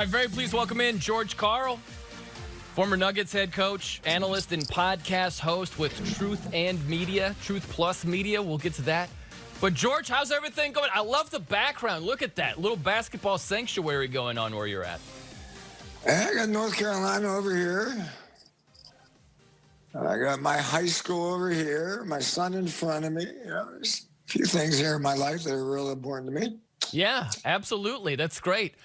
I'm very pleased to welcome in George Karl, former Nuggets head coach, analyst, and podcast host with Truth Plus Media. We'll get to that. But, George, how's everything going? I love the background. Look at that little basketball sanctuary going on where you're at. I got North Carolina over here. I got my high school over here, my son in front of me. There's a few things here in my life that are really important to me. Yeah, absolutely. That's great.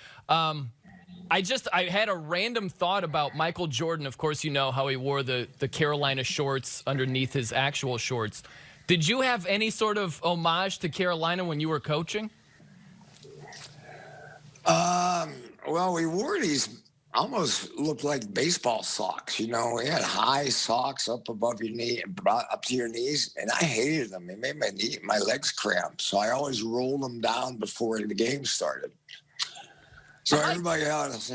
I had a random thought about Michael Jordan. Of course, you know how he wore the Carolina shorts underneath his actual shorts. Did you have any sort of homage to Carolina when you were coaching? Well, we wore these almost looked like baseball socks. We had high socks up above your knee, up to your knees, and I hated them. It made my legs cramp, so I always rolled them down before the game started. So everybody else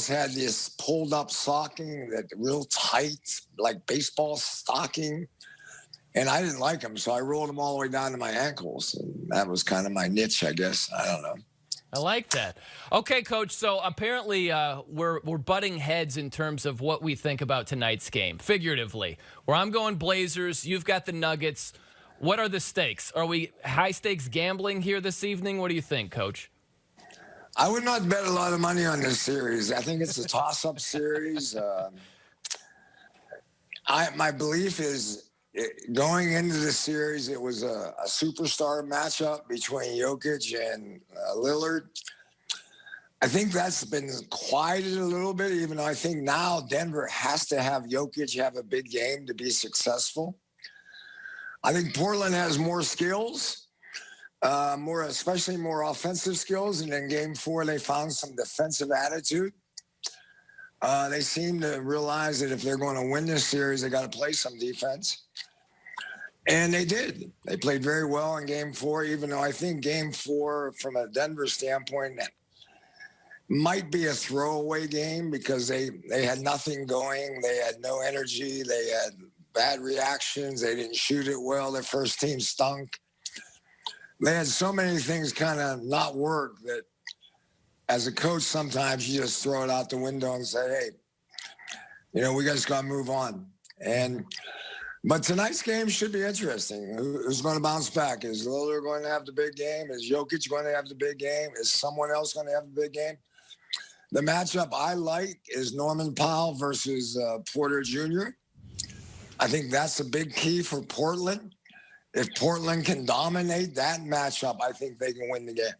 had this pulled up stocking, that real tight, like baseball stocking. And I didn't like them, so I rolled them all the way down to my ankles. And that was kind of my niche, I guess. I don't know. I like that. Okay, Coach, so apparently we're butting heads in terms of what we think about tonight's game, figuratively. Where I'm going Blazers, you've got the Nuggets. What are the stakes? Are we high-stakes gambling here this evening? What do you think, Coach? I would not bet a lot of money on this series. I think it's a toss-up series. My belief is going into the series, it was a superstar matchup between Jokic and Lillard. I think that's been quieted a little bit, even though I think now Denver has to have Jokic have a big game to be successful. I think Portland has more skills. Especially more offensive skills. And in game 4, they found some defensive attitude. They seem to realize that if they're going to win this series, they got to play some defense. And they did. They played very well in game 4, even though I think game 4, from a Denver standpoint, might be a throwaway game because they had nothing going. They had no energy. They had bad reactions. They didn't shoot it well. Their first team stunk. They had so many things kind of not work that as a coach, sometimes you just throw it out the window and say, hey, we just got to move on. But tonight's game should be interesting. Who's going to bounce back? Is Lillard going to have the big game? Is Jokic going to have the big game? Is someone else going to have the big game? The matchup I like is Norman Powell versus Porter Jr. I think that's a big key for Portland. If Portland can dominate that matchup, I think they can win the game.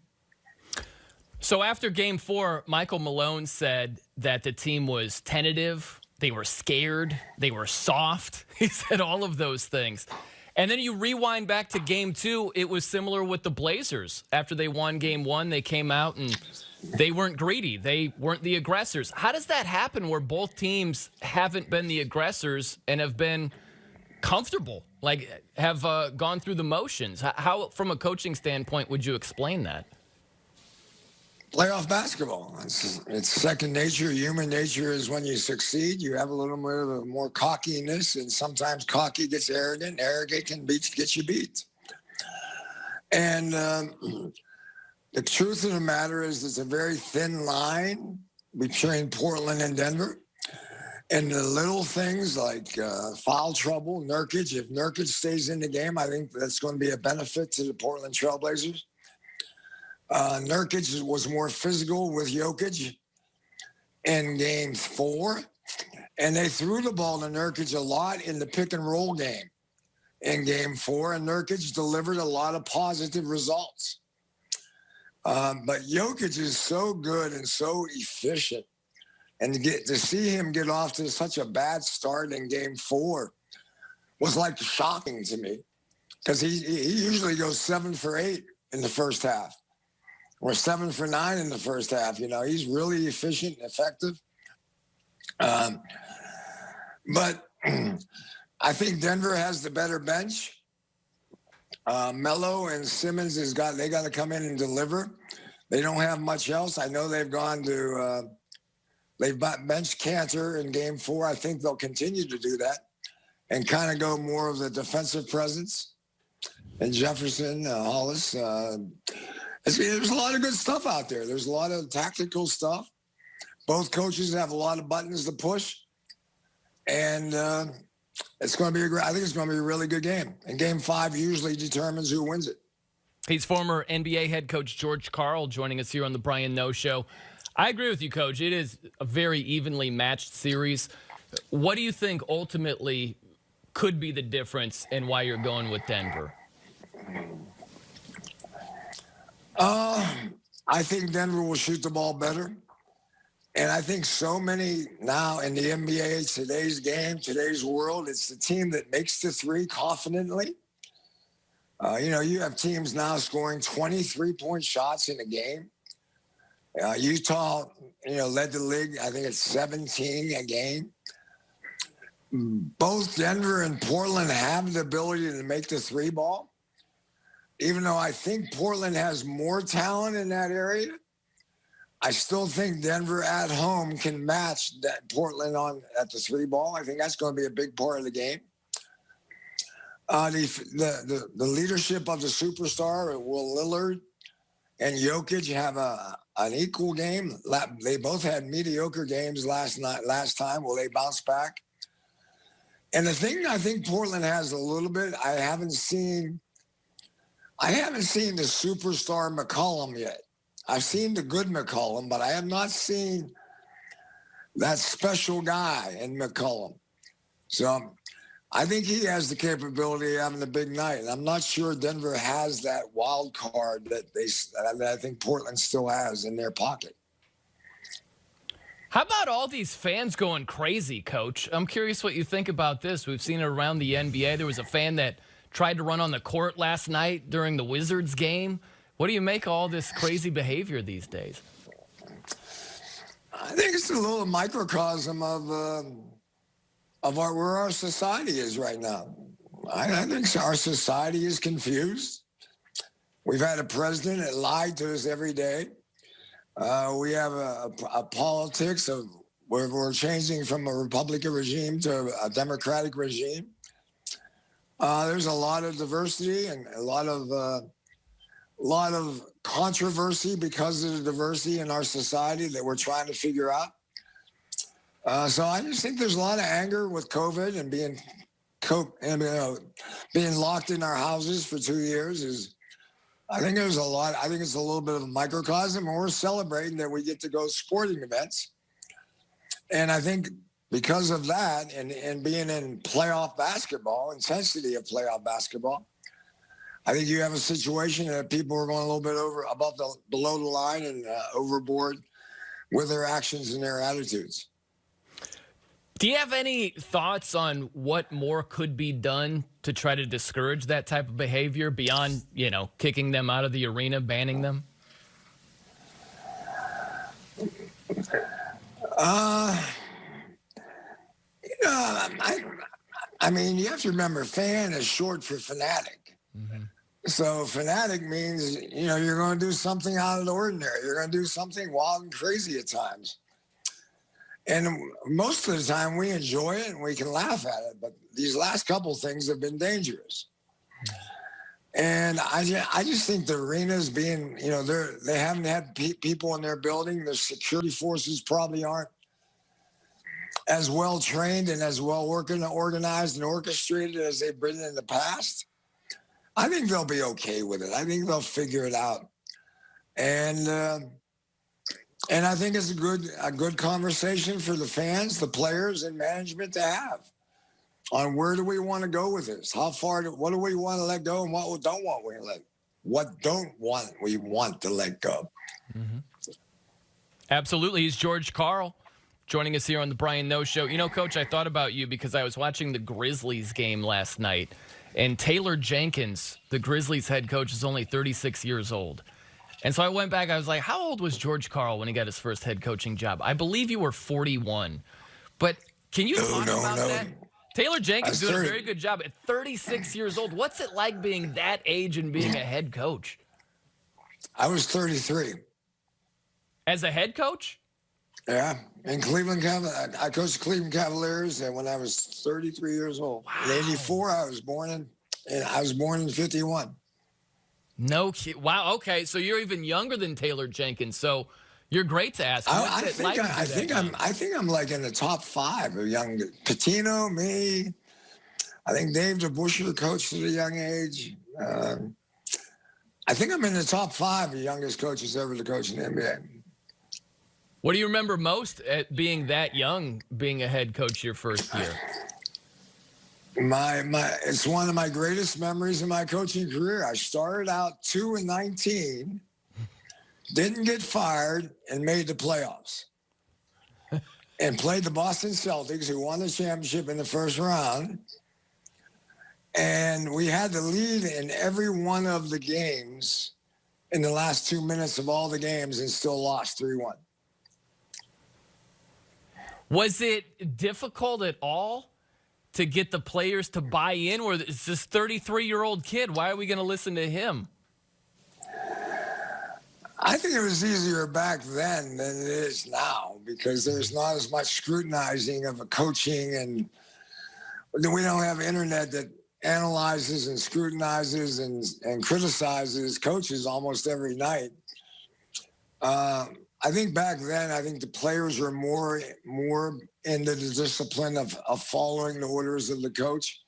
So after game 4, Michael Malone said that the team was tentative, they were scared, they were soft. He said all of those things. And then you rewind back to game 2, it was similar with the Blazers. After they won game 1, they came out and they weren't greedy. They weren't the aggressors. How does that happen where both teams haven't been the aggressors and have been comfortable, have gone through the motions? How, from a coaching standpoint, would you explain that? Playoff basketball. It's second nature. Human nature is when you succeed, you have a little bit of more cockiness, and sometimes cocky gets arrogant. Arrogant can get you beat. And the truth of the matter is it's a very thin line between Portland and Denver. And the little things like foul trouble, Nurkic. If Nurkic stays in the game, I think that's going to be a benefit to the Portland Trailblazers. Nurkic was more physical with Jokic in game 4. And they threw the ball to Nurkic a lot in the pick and roll game in game 4. And Nurkic delivered a lot of positive results. But Jokic is so good and so efficient. And to see him get off to such a bad start in game 4 was like shocking to me, because he usually goes 7 for 8 in the first half, or 7 for 9 in the first half. He's really efficient and effective. But I think Denver has the better bench. Melo and Simmons they got to come in and deliver. They don't have much else. I know they've gone to. They've benched Cantor in game 4. I think they'll continue to do that and kind of go more of the defensive presence. And Jefferson, Hollis, and There's a lot of good stuff out there. There's a lot of tactical stuff. Both coaches have a lot of buttons to push. And it's going to be I think it's going to be a really good game. And game 5 usually determines who wins it. He's former NBA head coach George Karl joining us here on the Brian Noe Show. I agree with you, Coach. It is a very evenly matched series. What do you think ultimately could be the difference and why you're going with Denver? I think Denver will shoot the ball better. And I think so many now in the NBA, today's game, today's world, it's the team that makes the three confidently. You have teams now scoring 23-point shots in a game. Utah, led the league. I think it's 17 a game. Both Denver and Portland have the ability to make the three ball. Even though I think Portland has more talent in that area, I still think Denver at home can match that Portland at the three ball. I think that's going to be a big part of the game. The leadership of the superstar, Will Lillard and Jokic, have an equal game. They both had mediocre games last time. Will they bounce back? And the thing I think Portland has a little bit, I haven't seen the superstar McCollum yet. I've seen the good McCollum, but I have not seen that special guy in McCollum. So I think he has the capability of having a big night. And I'm not sure Denver has that wild card that I think Portland still has in their pocket. How about all these fans going crazy, Coach? I'm curious what you think about this. We've seen it around the NBA. There was a fan that tried to run on the court last night during the Wizards game. What do you make of all this crazy behavior these days? I think it's a little microcosm of where our society is right now. I think our society is confused. We've had a president that lied to us every day. We have a politics of where we're changing from a Republican regime to a Democratic regime. There's a lot of diversity and a lot of controversy because of the diversity in our society that we're trying to figure out. So I just think there's a lot of anger with COVID and being locked in our houses for 2 years. I think there's a lot. I think it's a little bit of a microcosm, and we're celebrating that we get to go sporting events. And I think because of that and being in playoff basketball, intensity of playoff basketball, I think you have a situation that people are going a little bit below the line and overboard with their actions and their attitudes. Do you have any thoughts on what more could be done to try to discourage that type of behavior beyond, kicking them out of the arena, banning them? I mean, you have to remember, fan is short for fanatic. Mm-hmm. So fanatic means, you're going to do something out of the ordinary. You're going to do something wild and crazy at times. And most of the time we enjoy it and we can laugh at it. But these last couple of things have been dangerous. And I just think the arenas being, they haven't had people in their building. The security forces probably aren't as well trained and as well organized and orchestrated as they've been in the past. I think they'll be okay with it. I think they'll figure it out. And I think it's a good conversation for the fans, the players, and management to have on where do we want to go with this? How far? What do we want to let go, and what don't we want to let go? Mm-hmm. Absolutely, he's George Karl joining us here on the Brian Noe Show. Coach, I thought about you because I was watching the Grizzlies game last night, and Taylor Jenkins, the Grizzlies head coach, is only 36 years old. And so I went back. I was like, how old was George Karl when he got his first head coaching job? I believe you were 41. But can you talk about that? Taylor Jenkins doing a very good job at 36 years old. What's it like being that age and being a head coach? I was 33. As a head coach? Yeah. In Cleveland, I coached Cleveland Cavaliers when I was 33 years old. Wow. In 84, I was born in 51. Wow. Okay, so you're even younger than Taylor Jenkins. So you're great to ask. I think I'm like in the top 5 of young. Patino, me. I think Dave DeBusschere coached at a young age. I think I'm in the top 5 of youngest coaches ever to coach in the NBA. What do you remember most at being that young, being a head coach your first year? It's one of my greatest memories in my coaching career. I started out 2-19, didn't get fired, and made the playoffs. And played the Boston Celtics, who won the championship in the first round. And we had the lead in every one of the games in the last 2 minutes of all the games and still lost 3-1. Was it difficult at all to get the players to buy in? Or is this 33-year-old kid? Why are we going to listen to him? I think it was easier back then than it is now because there's not as much scrutinizing of a coaching, and we don't have internet that analyzes and scrutinizes and criticizes coaches almost every night. I think back then, I think the players were more into the discipline of following the orders of the coach.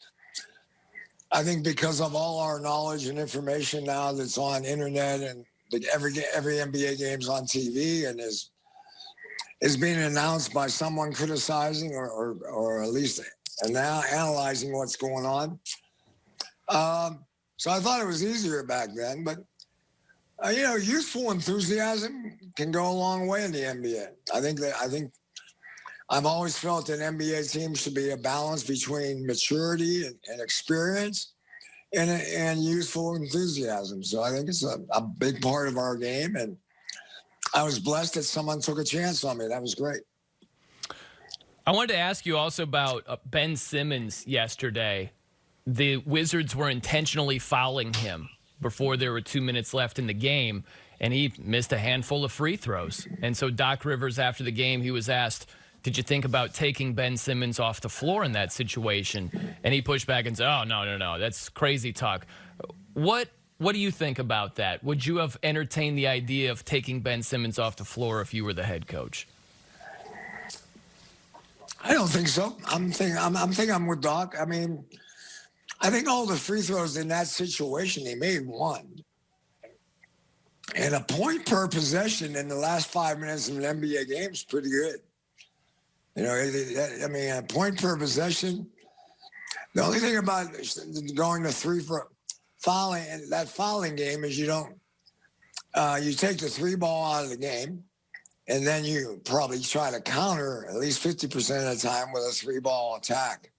I think because of all our knowledge and information now that's on internet and every NBA game's on TV and is being announced by someone criticizing or at least now analyzing what's going on. So I thought it was easier back then, but youthful enthusiasm can go a long way in the NBA. I think I've always felt that NBA teams should be a balance between maturity and experience and youthful enthusiasm. So I think it's a big part of our game. And I was blessed that someone took a chance on me. That was great. I wanted to ask you also about Ben Simmons yesterday. The Wizards were intentionally fouling him before there were 2 minutes left in the game, and he missed a handful of free throws. And so Doc Rivers, after the game, he was asked, did you think about taking Ben Simmons off the floor in that situation? And he pushed back and said, oh, no, that's crazy talk. What do you think about that? Would you have entertained the idea of taking Ben Simmons off the floor if you were the head coach? I don't think so. I'm with Doc. I mean, I think all the free throws in that situation, he made one. And a point per possession in the last 5 minutes of an NBA game is pretty good. A point per possession. The only thing about going to fouling game is you take the 3 ball out of the game, and then you probably try to counter at least 50% of the time with a 3 ball attack.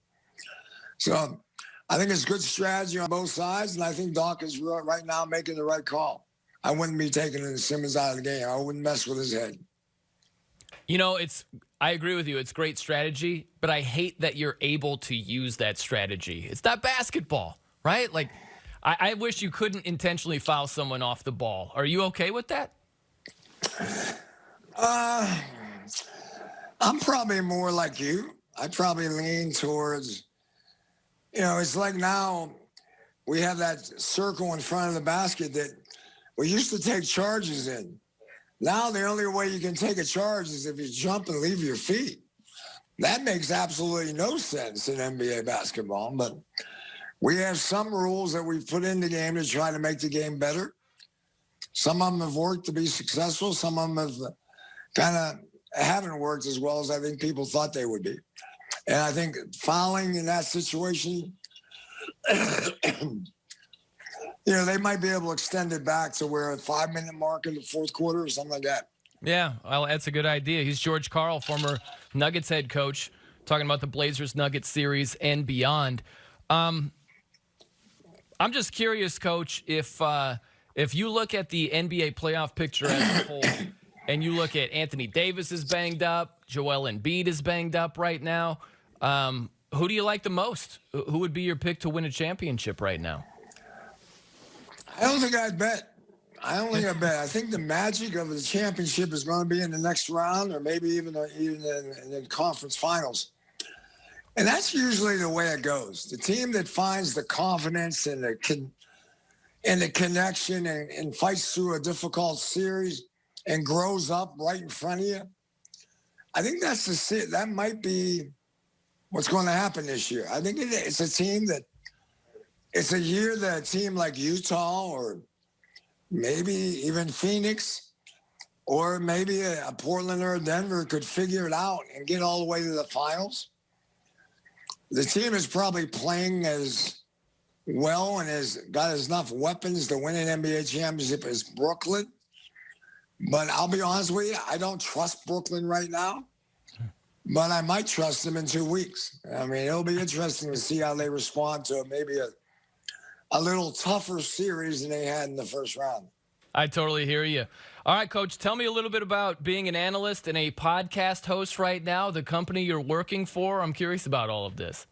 So I think it's good strategy on both sides, and I think Doc is right now making the right call. I wouldn't be taking Simmons out of the game. I wouldn't mess with his head. I agree with you. It's great strategy, but I hate that you're able to use that strategy. It's not basketball, right? Like, I wish you couldn't intentionally foul someone off the ball. Are you okay with that? I'm probably more like you. I probably lean towards, it's like now we have that circle in front of the basket that we used to take charges in. Now the only way you can take a charge is if you jump and leave your feet. That makes absolutely no sense in NBA basketball, but we have some rules that we've put in the game to try to make the game better. Some of them have worked to be successful. Some of them have kind of haven't worked as well as I think people thought they would be. And I think fouling in that situation, they might be able to extend it back to where a 5-minute mark in the fourth quarter or something like that. Yeah, well, that's a good idea. He's George Karl, former Nuggets head coach, talking about the Blazers-Nuggets series and beyond. I'm just curious, Coach, if you look at the NBA playoff picture as a whole and you look at Anthony Davis is banged up, Joel Embiid is banged up right now, who do you like the most? Who would be your pick to win a championship right now? I don't think I'd bet. I think the magic of the championship is going to be in the next round or maybe even in the conference finals. And that's usually the way it goes. The team that finds the confidence and and the connection and fights through a difficult series and grows up right in front of you. I think that might be what's going to happen this year. I think it's a team that it's a year that a team like Utah or maybe even Phoenix or maybe a Portland or a Denver could figure it out and get all the way to the finals. The team is probably playing as well and has got enough weapons to win an NBA championship as Brooklyn. But I'll be honest with you, I don't trust Brooklyn right now. But I might trust them in 2 weeks. I mean, it'll be interesting to see how they respond to maybe a little tougher series than they had in the first round. I totally hear you. All right, Coach, tell me a little bit about being an analyst and a podcast host right now, the company you're working for. I'm curious about all of this.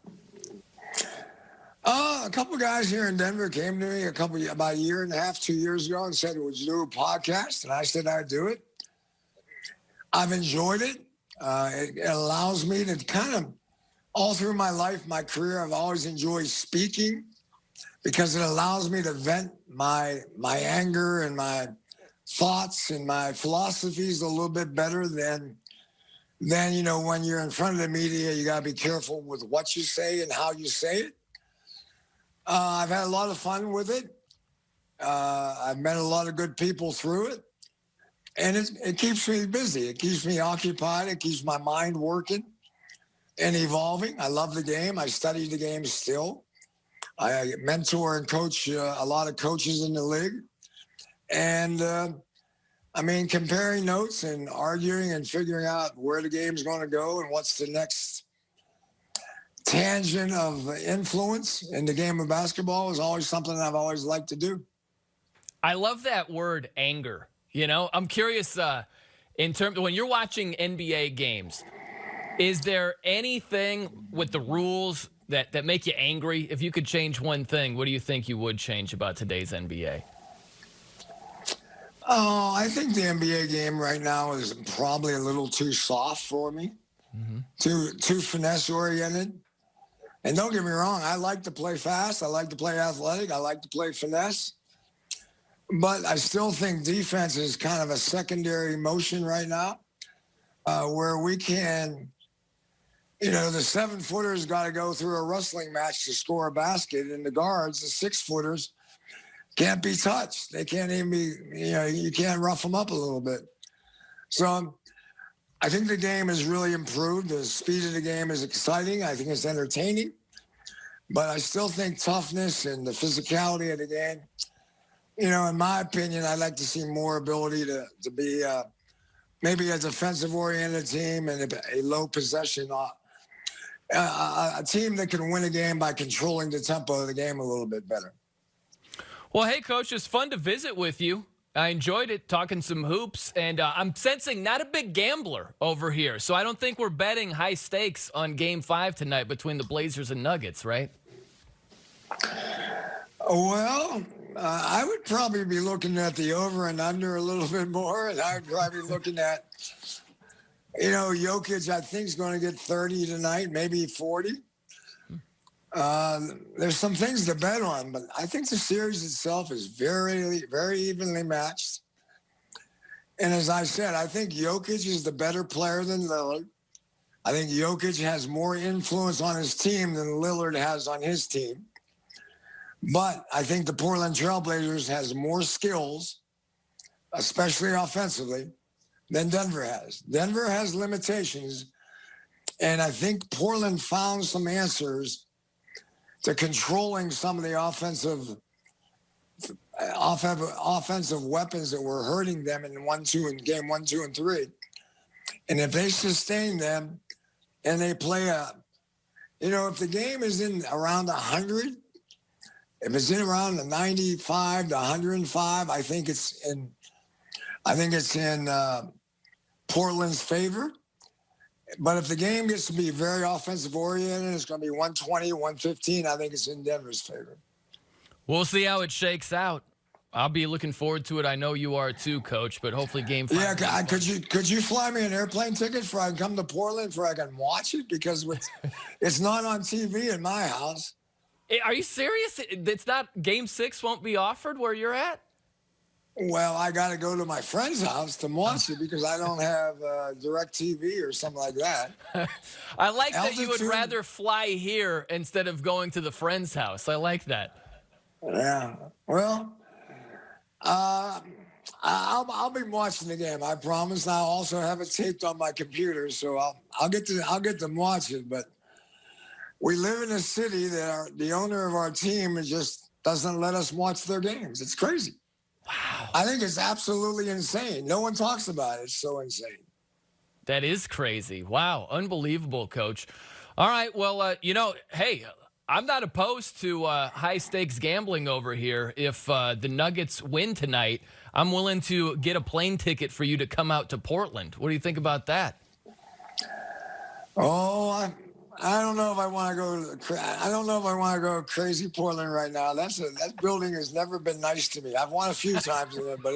A couple of guys here in Denver came to me about a year and a half, 2 years ago and said, would you do a podcast? And I said, I'd do it. I've enjoyed it. It allows me to kind of, all through my life, my career, I've always enjoyed speaking because it allows me to vent my anger and my thoughts and my philosophies a little bit better than when you're in front of the media, you got to be careful with what you say and how you say it. I've had a lot of fun with it. I've met a lot of good people through it. And it keeps me busy. It keeps me occupied. It keeps my mind working and evolving. I love the game. I study the game still. I mentor and coach a lot of coaches in the league. And, comparing notes and arguing and figuring out where the game's going to go and what's the next tangent of influence in the game of basketball is always something I've always liked to do. I love that word, anger. I'm curious, in terms when you're watching NBA games, is there anything with the rules that make you angry? If you could change one thing, what do you think you would change about today's NBA? Oh, I think the NBA game right now is probably a little too soft for me, too finesse oriented. And don't get me wrong, I like to play fast. I like to play athletic. I like to play finesse. But I still think defense is kind of a secondary motion right now where we can, the 7-footers got to go through a wrestling match to score a basket. And the guards, the 6-footers, can't be touched. They can't even be, you can't rough them up a little bit. So I think the game has really improved. The speed of the game is exciting. I think it's entertaining. But I still think toughness and the physicality of the game, in my opinion, I'd like to see more ability to be maybe a defensive-oriented team and a low possession, a team that can win a game by controlling the tempo of the game a little bit better. Well, hey, Coach, it's fun to visit with you. I enjoyed it, talking some hoops, and I'm sensing not a big gambler over here, so I don't think we're betting high stakes on Game 5 tonight between the Blazers and Nuggets, right? Well, I would probably be looking at the over and under a little bit more, and I would probably be looking at, Jokic, I think, is going to get 30 tonight, maybe 40. There's some things to bet on, but I think the series itself is very, very evenly matched. And as I said, I think Jokic is the better player than Lillard. I think Jokic has more influence on his team than Lillard has on his team. But I think the Portland Trailblazers has more skills, especially offensively, than Denver has. Denver has limitations, and I think Portland found some answers to controlling some of the offensive weapons that were hurting them in game 1, 2, and 3. And if they sustain them and they play if the game is in around 100, if it's in around the 95 to 105, I think it's in Portland's favor. But if the game gets to be very offensive oriented, it's going to be 120, 115. I think it's in Denver's favor. We'll see how it shakes out. I'll be looking forward to it. I know you are too, Coach, but hopefully Game 5. Yeah, could you fly me an airplane ticket for I can come to Portland for I can watch it? Because it's not on TV in my house. Are you serious? It's not Game 6 won't be offered where you're at? Well, I got to go to my friend's house to watch it because I don't have direct TV or something like that. I like that you would Altitude- rather fly here instead of going to the friend's house. I like that. Yeah. Well, I'll be watching the game. I promise. I'll also have it taped on my computer, so I'll get to watch it. But we live in a city that the owner of our team just doesn't let us watch their games. It's crazy. Wow. I think it's absolutely insane. No one talks about it. It's so insane. That is crazy. Wow. Unbelievable, Coach. All right. Well, hey, I'm not opposed to high stakes gambling over here. If the Nuggets win tonight, I'm willing to get a plane ticket for you to come out to Portland. What do you think about that? Oh, I don't know if I want to go. I don't know if I want to go crazy Portland right now. That building has never been nice to me. I've won a few times in it, but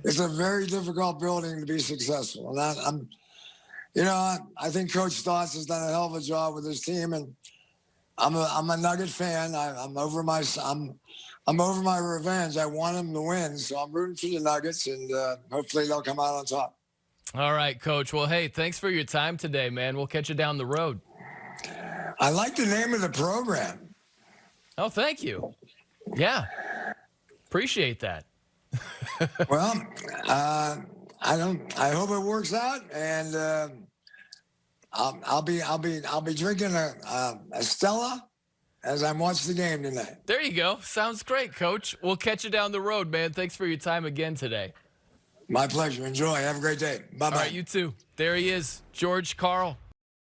it's a very difficult building to be successful. And I think Coach Stotts has done a hell of a job with his team, and I'm a Nugget fan. I'm over my revenge. I want them to win, so I'm rooting for the Nuggets, and hopefully they'll come out on top. All right, Coach. Well, hey, thanks for your time today, man. We'll catch you down the road. I like the name of the program. Oh, thank you. Yeah. Appreciate that. Well, I hope it works out, and I'll be drinking a Stella as I'm watching the game tonight. There you go. Sounds great, Coach. We'll catch you down the road, man. Thanks for your time again today. My pleasure. Enjoy. Have a great day. Bye-bye. All right, you too. There he is, George Karl.